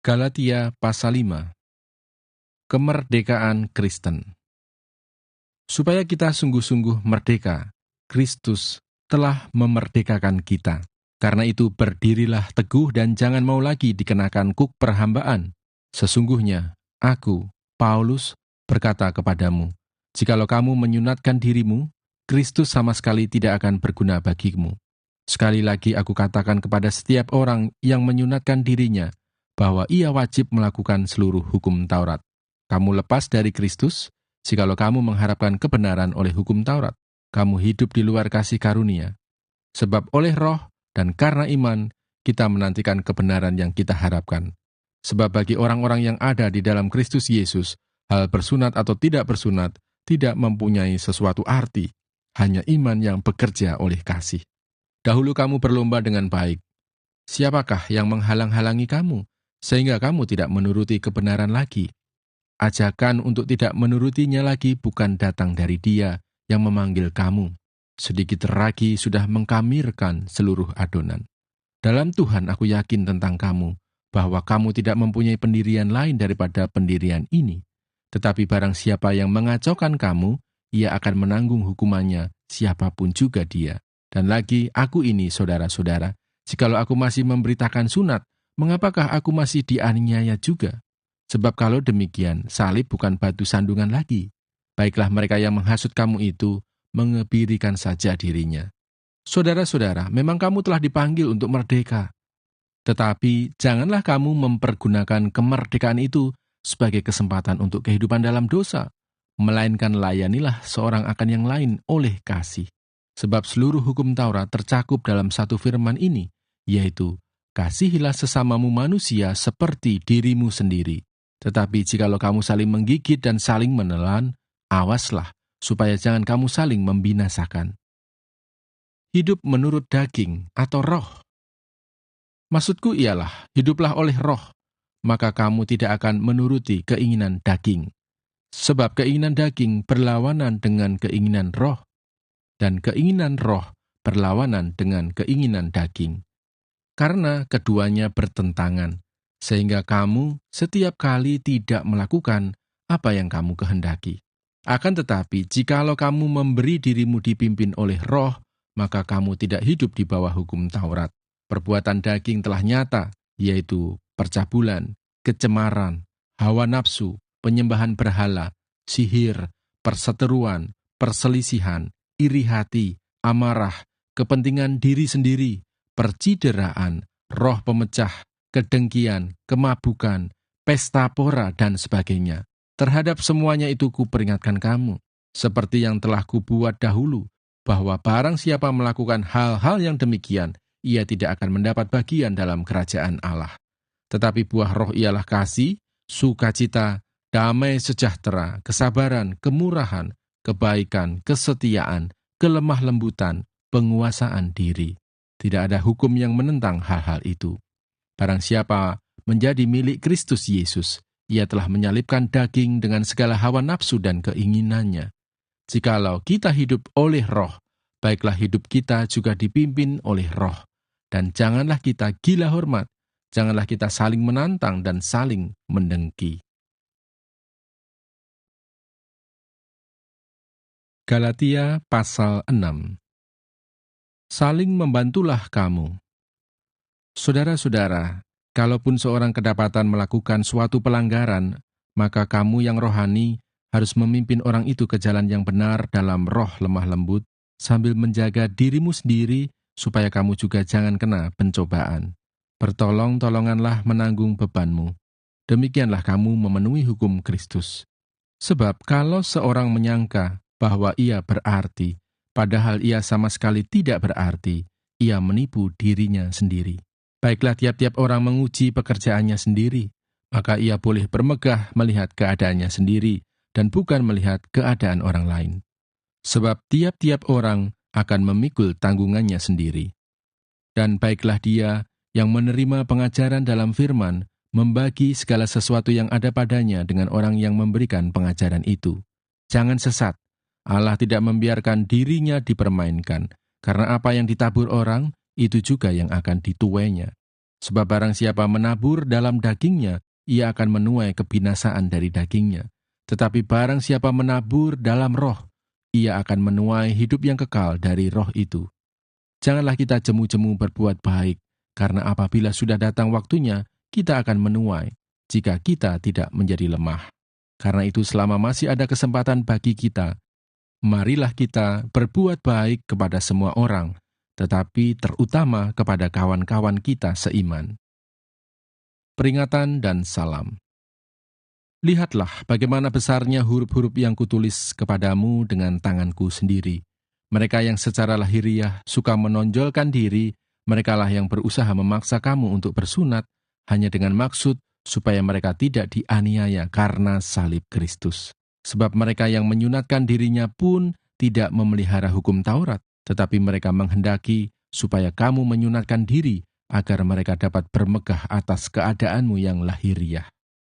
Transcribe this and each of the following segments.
Galatia pasal 5. Kemerdekaan Kristen. Supaya kita sungguh-sungguh merdeka, Kristus telah memerdekakan kita. Karena itu berdirilah teguh dan jangan mau lagi dikenakan kuk perhambaan. Sesungguhnya, aku, Paulus, berkata kepadamu, jikalau kamu menyunatkan dirimu, Kristus sama sekali tidak akan berguna bagimu. Sekali lagi aku katakan kepada setiap orang yang menyunatkan dirinya, bahwa ia wajib melakukan seluruh hukum Taurat. Kamu lepas dari Kristus, jikalau kamu mengharapkan kebenaran oleh hukum Taurat. Kamu hidup di luar kasih karunia. Sebab oleh roh dan karena iman, kita menantikan kebenaran yang kita harapkan. Sebab bagi orang-orang yang ada di dalam Kristus Yesus, hal bersunat atau tidak bersunat tidak mempunyai sesuatu arti, hanya iman yang bekerja oleh kasih. Dahulu kamu berlomba dengan baik. Siapakah yang menghalang-halangi kamu, sehingga kamu tidak menuruti kebenaran lagi? Ajakan untuk tidak menurutinya lagi bukan datang dari Dia yang memanggil kamu. Sedikit lagi sudah mengkamirkan seluruh adonan. Dalam Tuhan aku yakin tentang kamu, bahwa kamu tidak mempunyai pendirian lain daripada pendirian ini. Tetapi barang siapa yang mengacaukan kamu, ia akan menanggung hukumannya, siapapun juga dia. Dan lagi aku ini, saudara-saudara, jikalau aku masih memberitakan sunat, mengapakah aku masih dianiaya juga? Sebab kalau demikian, salib bukan batu sandungan lagi. Baiklah mereka yang menghasut kamu itu, mengebirikan saja dirinya. Saudara-saudara, memang kamu telah dipanggil untuk merdeka. Tetapi janganlah kamu mempergunakan kemerdekaan itu sebagai kesempatan untuk kehidupan dalam dosa, melainkan layanilah seorang akan yang lain oleh kasih. Sebab seluruh hukum Taurat tercakup dalam satu firman ini, yaitu, kasihilah sesamamu manusia seperti dirimu sendiri. Tetapi jikalau kamu saling menggigit dan saling menelan, awaslah, supaya jangan kamu saling membinasakan. Hidup menurut daging atau roh. Maksudku ialah, hiduplah oleh roh, maka kamu tidak akan menuruti keinginan daging. Sebab keinginan daging berlawanan dengan keinginan roh, dan keinginan roh berlawanan dengan keinginan daging. Karena keduanya bertentangan, sehingga kamu setiap kali tidak melakukan apa yang kamu kehendaki. Akan tetapi, jikalau kamu memberi dirimu dipimpin oleh roh, maka kamu tidak hidup di bawah hukum Taurat. Perbuatan daging telah nyata, yaitu percabulan, kecemaran, hawa nafsu, penyembahan berhala, sihir, perseteruan, perselisihan, iri hati, amarah, kepentingan diri sendiri, percideraan, roh pemecah, kedengkian, kemabukan, pesta pora, dan sebagainya. Terhadap semuanya itu kuperingatkan kamu, seperti yang telah kubuat dahulu, bahwa barang siapa melakukan hal-hal yang demikian, ia tidak akan mendapat bagian dalam kerajaan Allah. Tetapi buah roh ialah kasih, sukacita, damai sejahtera, kesabaran, kemurahan, kebaikan, kesetiaan, kelemah lembutan, penguasaan diri. Tidak ada hukum yang menentang hal-hal itu. Barang siapa menjadi milik Kristus Yesus, ia telah menyalibkan daging dengan segala hawa nafsu dan keinginannya. Jikalau kita hidup oleh roh, baiklah hidup kita juga dipimpin oleh roh. Dan janganlah kita gila hormat, janganlah kita saling menantang dan saling mendengki. Galatia pasal 6. Saling membantulah kamu. Saudara-saudara, kalaupun seorang kedapatan melakukan suatu pelanggaran, maka kamu yang rohani harus memimpin orang itu ke jalan yang benar dalam roh lemah lembut, sambil menjaga dirimu sendiri, supaya kamu juga jangan kena pencobaan. Bertolong-tolonganlah menanggung bebanmu. Demikianlah kamu memenuhi hukum Kristus. Sebab kalau seorang menyangka bahwa ia berarti, padahal ia sama sekali tidak berarti, ia menipu dirinya sendiri. Baiklah tiap-tiap orang menguji pekerjaannya sendiri, maka ia boleh bermegah melihat keadaannya sendiri, dan bukan melihat keadaan orang lain. Sebab tiap-tiap orang akan memikul tanggungannya sendiri. Dan baiklah dia yang menerima pengajaran dalam firman, membagi segala sesuatu yang ada padanya dengan orang yang memberikan pengajaran itu. Jangan sesat, Allah tidak membiarkan dirinya dipermainkan, karena apa yang ditabur orang, itu juga yang akan dituainya. Sebab barang siapa menabur dalam dagingnya, ia akan menuai kebinasaan dari dagingnya. Tetapi barang siapa menabur dalam roh, ia akan menuai hidup yang kekal dari roh itu. Janganlah kita jemu-jemu berbuat baik, karena apabila sudah datang waktunya, kita akan menuai, jika kita tidak menjadi lemah. Karena itu selama masih ada kesempatan bagi kita, marilah kita berbuat baik kepada semua orang, tetapi terutama kepada kawan-kawan kita seiman. Peringatan dan salam. Lihatlah bagaimana besarnya huruf-huruf yang kutulis kepadamu dengan tanganku sendiri. Mereka yang secara lahiriah suka menonjolkan diri, merekalah yang berusaha memaksa kamu untuk bersunat, hanya dengan maksud supaya mereka tidak dianiaya karena salib Kristus. Sebab mereka yang menyunatkan dirinya pun tidak memelihara hukum Taurat, tetapi mereka menghendaki supaya kamu menyunatkan diri agar mereka dapat bermegah atas keadaanmu yang lahiriah.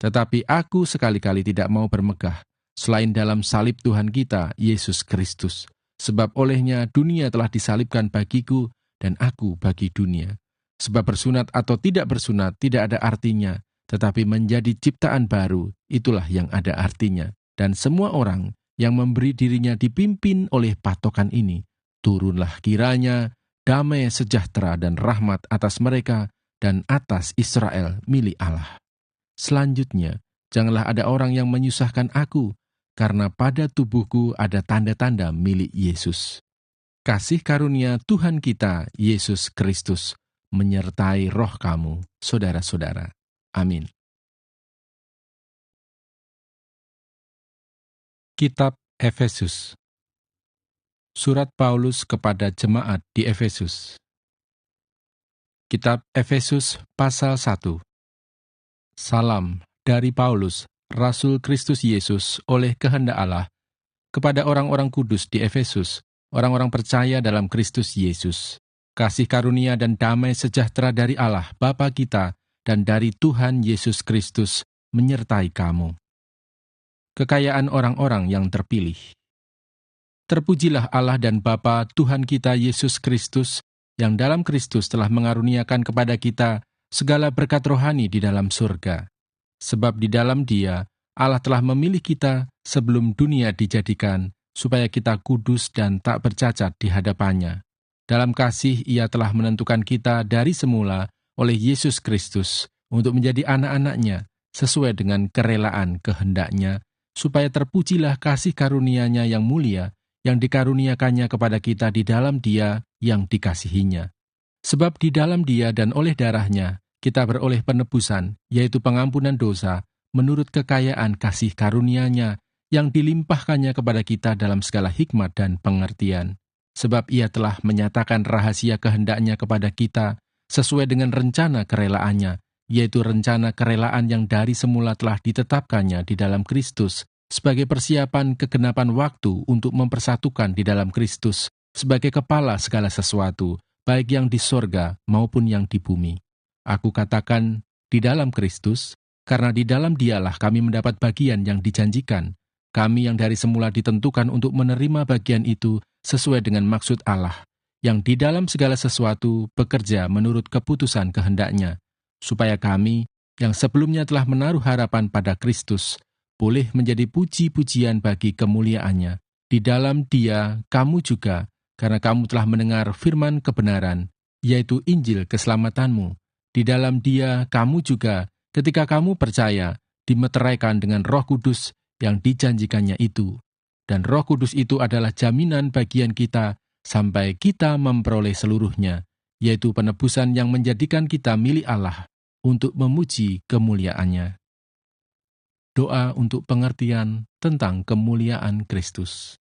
Tetapi aku sekali-kali tidak mau bermegah, selain dalam salib Tuhan kita, Yesus Kristus. Sebab olehnya dunia telah disalibkan bagiku dan aku bagi dunia. Sebab bersunat atau tidak bersunat tidak ada artinya, tetapi menjadi ciptaan baru, itulah yang ada artinya. Dan semua orang yang memberi dirinya dipimpin oleh patokan ini, turunlah kiranya damai sejahtera dan rahmat atas mereka dan atas Israel milik Allah. Selanjutnya, janganlah ada orang yang menyusahkan aku, karena pada tubuhku ada tanda-tanda milik Yesus. Kasih karunia Tuhan kita, Yesus Kristus, menyertai roh kamu, saudara-saudara. Amin. Kitab Efesus. Surat Paulus kepada jemaat di Efesus. Kitab Efesus pasal 1. Salam dari Paulus, Rasul Kristus Yesus oleh kehendak Allah, kepada orang-orang kudus di Efesus, orang-orang percaya dalam Kristus Yesus. Kasih karunia dan damai sejahtera dari Allah Bapa kita dan dari Tuhan Yesus Kristus menyertai kamu. Kekayaan orang-orang yang terpilih. Terpujilah Allah dan Bapa Tuhan kita Yesus Kristus, yang dalam Kristus telah mengaruniakan kepada kita segala berkat rohani di dalam surga. Sebab di dalam Dia, Allah telah memilih kita sebelum dunia dijadikan, supaya kita kudus dan tak bercacat di hadapannya. Dalam kasih Ia telah menentukan kita dari semula oleh Yesus Kristus untuk menjadi anak-anak-Nya, sesuai dengan kerelaan kehendak-Nya, supaya terpujilah kasih karunia-Nya yang mulia, yang dikaruniakannya kepada kita di dalam Dia yang dikasihinya. Sebab di dalam Dia dan oleh darah-Nya, kita beroleh penebusan, yaitu pengampunan dosa, menurut kekayaan kasih karunia-Nya, yang dilimpahkannya kepada kita dalam segala hikmat dan pengertian. Sebab Ia telah menyatakan rahasia kehendak-Nya kepada kita, sesuai dengan rencana kerelaan-Nya, yaitu rencana kerelaan yang dari semula telah ditetapkannya di dalam Kristus, sebagai persiapan kegenapan waktu untuk mempersatukan di dalam Kristus, sebagai kepala segala sesuatu, baik yang di sorga maupun yang di bumi. Aku katakan, di dalam Kristus, karena di dalam Dialah kami mendapat bagian yang dijanjikan. Kami yang dari semula ditentukan untuk menerima bagian itu sesuai dengan maksud Allah, yang di dalam segala sesuatu bekerja menurut keputusan kehendak-Nya, supaya kami, yang sebelumnya telah menaruh harapan pada Kristus, boleh menjadi puji-pujian bagi kemuliaan-Nya. Di dalam Dia, kamu juga, karena kamu telah mendengar firman kebenaran, yaitu Injil keselamatanmu. Di dalam Dia, kamu juga, ketika kamu percaya, dimeteraikan dengan Roh Kudus yang dijanjikannya itu. Dan Roh Kudus itu adalah jaminan bagian kita sampai kita memperoleh seluruhnya, yaitu penebusan yang menjadikan kita milik Allah untuk memuji kemuliaan-Nya. Doa untuk pengertian tentang kemuliaan Kristus.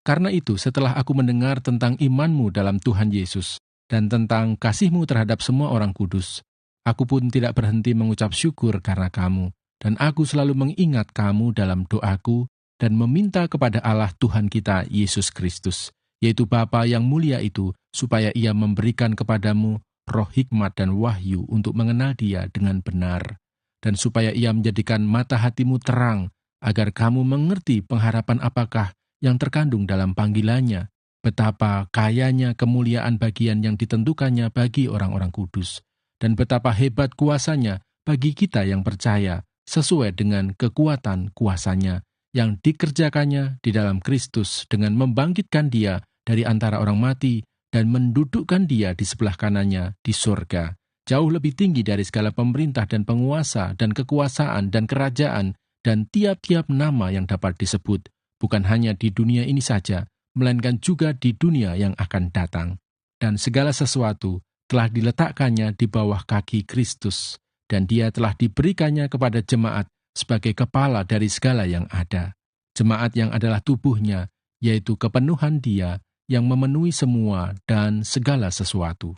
Karena itu, setelah aku mendengar tentang imanmu dalam Tuhan Yesus dan tentang kasihmu terhadap semua orang kudus, aku pun tidak berhenti mengucap syukur karena kamu, dan aku selalu mengingat kamu dalam doaku dan meminta kepada Allah Tuhan kita Yesus Kristus, yaitu Bapa yang mulia itu, supaya Ia memberikan kepadamu roh hikmat dan wahyu untuk mengenal Dia dengan benar, dan supaya Ia menjadikan mata hatimu terang, agar kamu mengerti pengharapan apakah yang terkandung dalam panggilannya, betapa kayanya kemuliaan bagian yang ditentukannya bagi orang-orang kudus, dan betapa hebat kuasa-Nya bagi kita yang percaya sesuai dengan kekuatan kuasa-Nya yang dikerjakannya di dalam Kristus dengan membangkitkan Dia dari antara orang mati dan mendudukkan Dia di sebelah kanannya di surga, jauh lebih tinggi dari segala pemerintah dan penguasa dan kekuasaan dan kerajaan dan tiap-tiap nama yang dapat disebut, bukan hanya di dunia ini saja, melainkan juga di dunia yang akan datang. Dan segala sesuatu telah diletakkannya di bawah kaki Kristus, dan Dia telah diberikannya kepada jemaat sebagai kepala dari segala yang ada. Jemaat yang adalah tubuhnya, yaitu kepenuhan Dia yang memenuhi semua dan segala sesuatu.